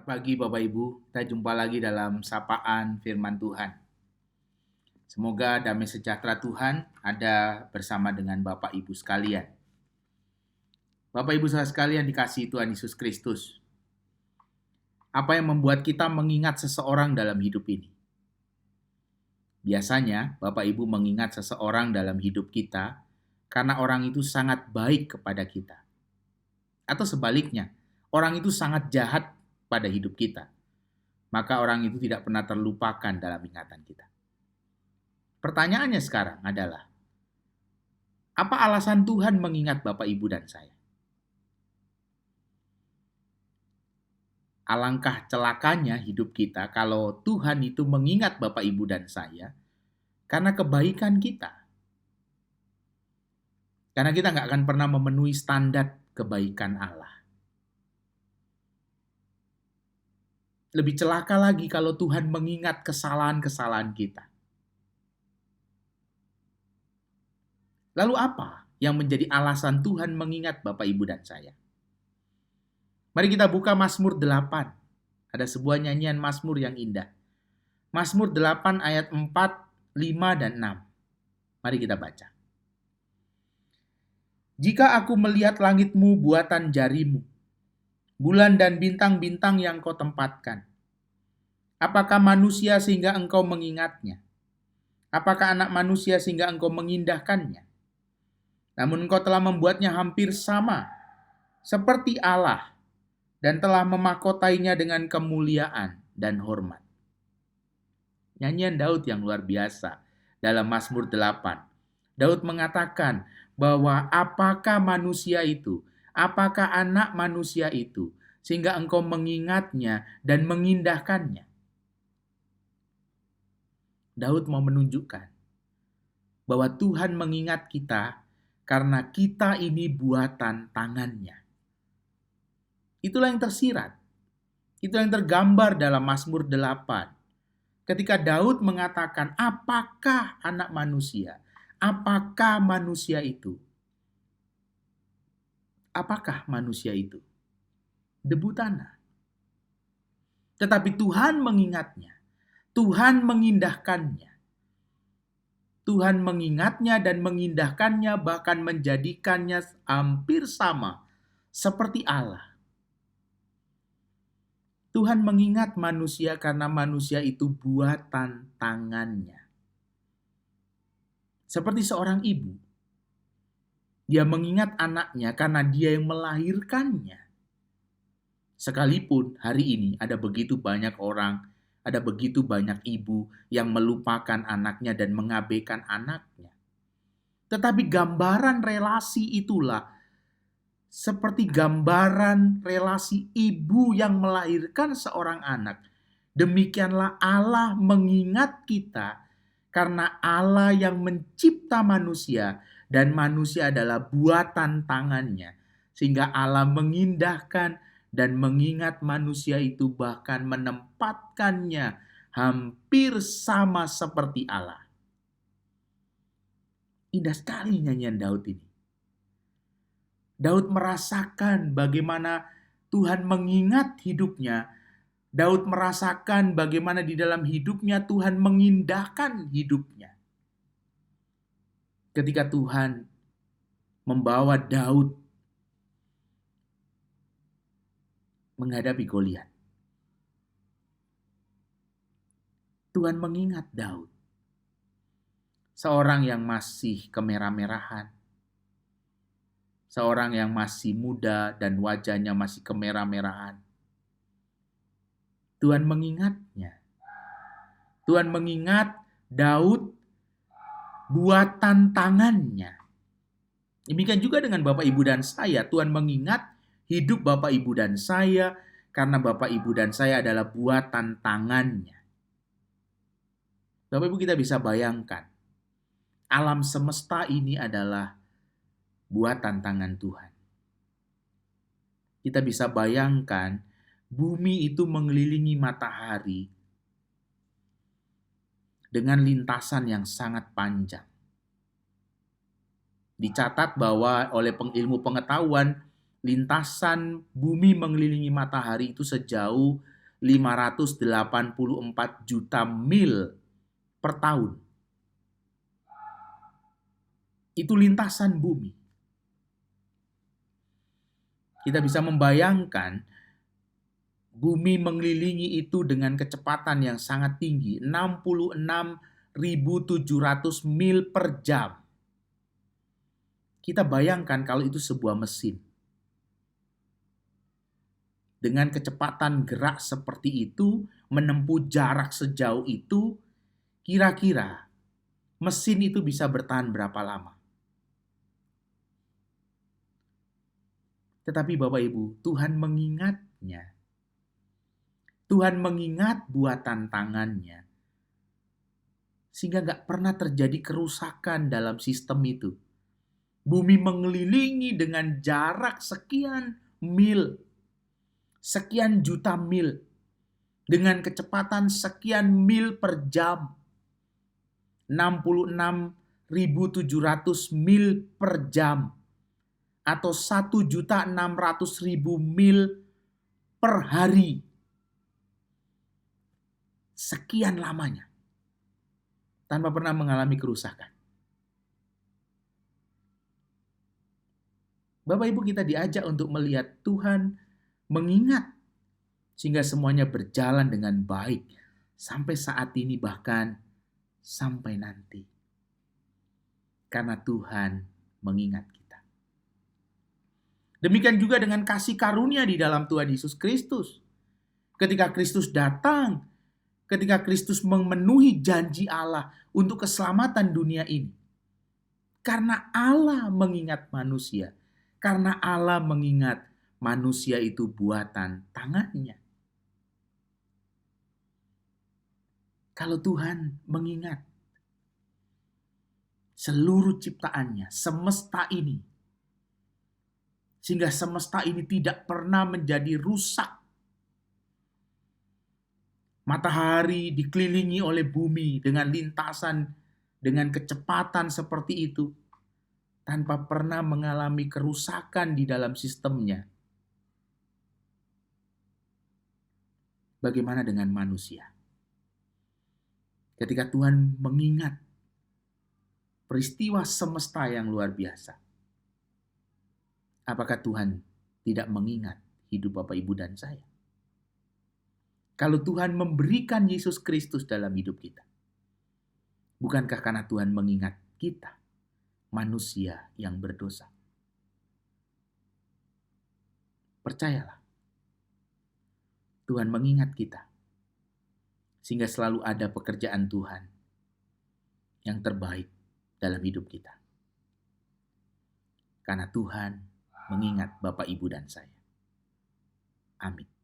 Pagi Bapak Ibu, kita jumpa lagi dalam sapaan firman Tuhan. Semoga damai sejahtera Tuhan ada bersama dengan Bapak Ibu sekalian. Bapak Ibu saudara sekalian dikasihi Tuhan Yesus Kristus. Apa yang membuat kita mengingat seseorang dalam hidup ini? Biasanya Bapak Ibu mengingat seseorang dalam hidup kita karena orang itu sangat baik kepada kita. Atau sebaliknya, orang itu sangat jahat pada hidup kita. Maka orang itu tidak pernah terlupakan dalam ingatan kita. Pertanyaannya sekarang adalah, apa alasan Tuhan mengingat Bapak, Ibu, dan saya? Alangkah celakanya hidup kita kalau Tuhan itu mengingat Bapak, Ibu, dan saya karena kebaikan kita. Karena kita nggak akan pernah memenuhi standar kebaikan Allah. Lebih celaka lagi kalau Tuhan mengingat kesalahan-kesalahan kita. Lalu apa yang menjadi alasan Tuhan mengingat Bapak, Ibu, dan saya? Mari kita buka Mazmur 8. Ada sebuah nyanyian Mazmur yang indah. Mazmur 8 ayat 4, 5, dan 6. Mari kita baca. Jika aku melihat langitmu buatan jarimu, bulan dan bintang-bintang yang kau tempatkan, apakah manusia sehingga engkau mengingatnya? Apakah anak manusia sehingga engkau mengindahkannya? Namun engkau telah membuatnya hampir sama seperti Allah dan telah memahkotainya dengan kemuliaan dan hormat. Nyanyian Daud yang luar biasa dalam Mazmur 8. Daud mengatakan bahwa apakah manusia itu, apakah anak manusia itu, sehingga engkau mengingatnya dan mengindahkannya. Daud mau menunjukkan bahwa Tuhan mengingat kita karena kita ini buatan tangannya. Itulah yang tersirat. Itulah yang tergambar dalam Mazmur 8. Ketika Daud mengatakan, apakah anak manusia? Apakah manusia itu? Apakah manusia itu? Debu tanah. Tetapi Tuhan mengingatnya. Tuhan mengindahkannya. Tuhan mengingatnya dan mengindahkannya, bahkan menjadikannya hampir sama seperti Allah. Tuhan mengingat manusia karena manusia itu buatan tangannya. Seperti seorang ibu. Dia mengingat anaknya karena dia yang melahirkannya. Sekalipun hari ini ada begitu banyak orang, ada begitu banyak ibu yang melupakan anaknya dan mengabaikan anaknya. Tetapi gambaran relasi itulah seperti gambaran relasi ibu yang melahirkan seorang anak. Demikianlah Allah mengingat kita karena Allah yang mencipta manusia dan manusia adalah buatan tangannya. Sehingga Allah mengindahkan dan mengingat manusia itu, bahkan menempatkannya hampir sama seperti Allah. Indah sekali nyanyian Daud ini. Daud merasakan bagaimana Tuhan mengingat hidupnya. Daud merasakan bagaimana di dalam hidupnya Tuhan mengindahkan hidupnya. Ketika Tuhan membawa Daud menghadapi Goliat. Tuhan mengingat Daud. Seorang yang masih kemerah-merahan. Seorang yang masih muda dan wajahnya masih kemerah-merahan. Tuhan mengingatnya. Tuhan mengingat Daud buatan tangannya. Demikian juga dengan Bapak, Ibu, dan saya. Tuhan mengingat hidup Bapak, Ibu, dan saya karena Bapak, Ibu, dan saya adalah buatan tangannya. Bapak, Ibu, kita bisa bayangkan. Alam semesta ini adalah buatan tangan Tuhan. Kita bisa bayangkan bumi itu mengelilingi matahari dengan lintasan yang sangat panjang. Dicatat bahwa oleh ilmu pengetahuan, lintasan bumi mengelilingi matahari itu sejauh 584 juta mil per tahun. Itu lintasan bumi. Kita bisa membayangkan bumi mengelilingi itu dengan kecepatan yang sangat tinggi, 66.700 mil per jam. Kita bayangkan kalau itu sebuah mesin. Dengan kecepatan gerak seperti itu, menempuh jarak sejauh itu, kira-kira mesin itu bisa bertahan berapa lama? Tetapi Bapak Ibu, Tuhan mengingatnya. Tuhan mengingat buatan tangannya. Sehingga gak pernah terjadi kerusakan dalam sistem itu. Bumi mengelilingi dengan jarak sekian mil. Sekian juta mil. Dengan kecepatan sekian mil per jam. 66.700 mil per jam. Atau 1.600.000 mil per hari. Sekian lamanya. Tanpa pernah mengalami kerusakan. Bapak Ibu, kita diajak untuk melihat Tuhan mengingat. Sehingga semuanya berjalan dengan baik. Sampai saat ini, bahkan sampai nanti. Karena Tuhan mengingat kita. Demikian juga dengan kasih karunia di dalam Tuhan Yesus Kristus. Ketika Kristus datang, ketika Kristus memenuhi janji Allah untuk keselamatan dunia ini. Karena Allah mengingat manusia. Karena Allah mengingat manusia itu buatan tangannya. Kalau Tuhan mengingat seluruh ciptaannya, semesta ini, sehingga semesta ini tidak pernah menjadi rusak. Matahari dikelilingi oleh bumi dengan lintasan, dengan kecepatan seperti itu, tanpa pernah mengalami kerusakan di dalam sistemnya. Bagaimana dengan manusia? Ketika Tuhan mengingat peristiwa semesta yang luar biasa, apakah Tuhan tidak mengingat hidup Bapak, Ibu, dan saya? Kalau Tuhan memberikan Yesus Kristus dalam hidup kita, bukankah karena Tuhan mengingat kita, manusia yang berdosa? Percayalah, Tuhan mengingat kita, sehingga selalu ada pekerjaan Tuhan yang terbaik dalam hidup kita. Karena Tuhan mengingat Bapak, Ibu, dan saya. Amin.